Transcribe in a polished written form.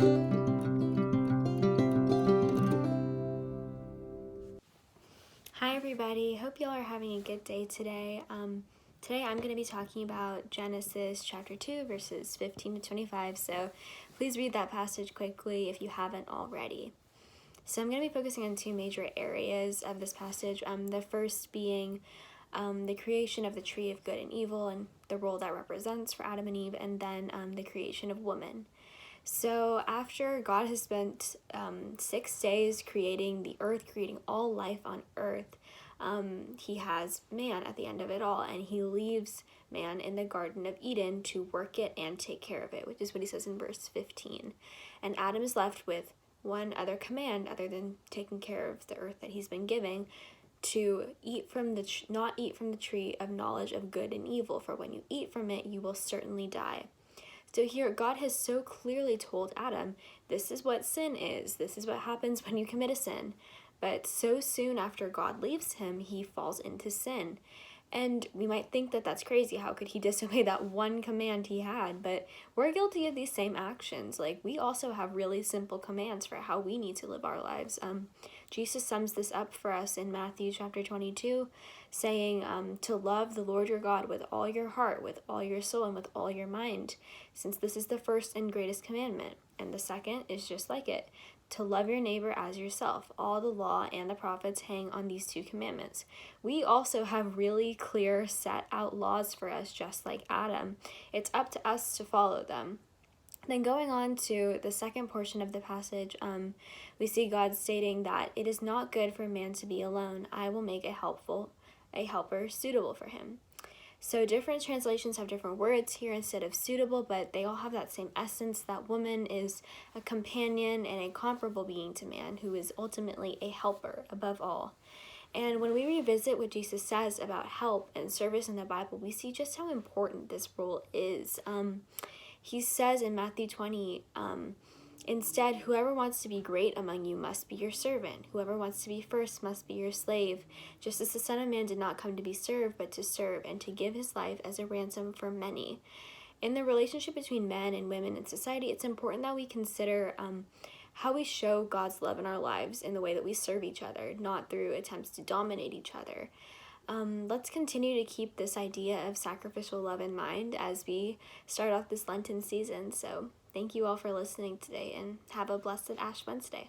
Hi everybody, hope y'all are having a good day today. Today I'm going to be talking about Genesis chapter 2 verses 15 to 25, so please read that passage quickly if you haven't already. So I'm going to be focusing on two major areas of this passage, the first being the creation of the tree of good and evil and the role that represents for Adam and Eve, and then the creation of woman. So after God has spent 6 days creating the earth, creating all life on earth, he has man at the end of it all, and he leaves man in the Garden of Eden to work it and take care of it, which is what he says in verse 15. And Adam is left with one other command other than taking care of the earth that he's been giving, to not eat from the tree of knowledge of good and evil, for when you eat from it you will certainly die. So here, God has so clearly told Adam, this is what sin is. This is what happens when you commit a sin. But so soon after God leaves him, he falls into sin. And we might think that that's crazy. How could he disobey that one command he had? But we're guilty of these same actions. Like, we also have really simple commands for how we need to live our lives. Jesus sums this up for us in Matthew chapter 22, saying to love the Lord your God with all your heart, with all your soul, and with all your mind, since this is the first and greatest commandment. And the second is just like it, to love your neighbor as yourself. All the law and the prophets hang on these two commandments. We also have really clear set out laws for us, just like Adam. It's up to us to follow them. Then going on to the second portion of the passage, we see God stating that it is not good for man to be alone. I will make a helper suitable for him. So different translations have different words here instead of suitable, but they all have that same essence, that woman is a companion and a comparable being to man who is ultimately a helper above all. And when we revisit what Jesus says about help and service in the Bible, we see just how important this role is. He says in Matthew 20, instead, whoever wants to be great among you must be your servant. Whoever wants to be first must be your slave, just as the Son of Man did not come to be served, but to serve and to give his life as a ransom for many. In the relationship between men and women in society, it's important that we consider how we show God's love in our lives in the way that we serve each other, not through attempts to dominate each other. Let's continue to keep this idea of sacrificial love in mind as we start off this Lenten season. So thank you all for listening today, and have a blessed Ash Wednesday.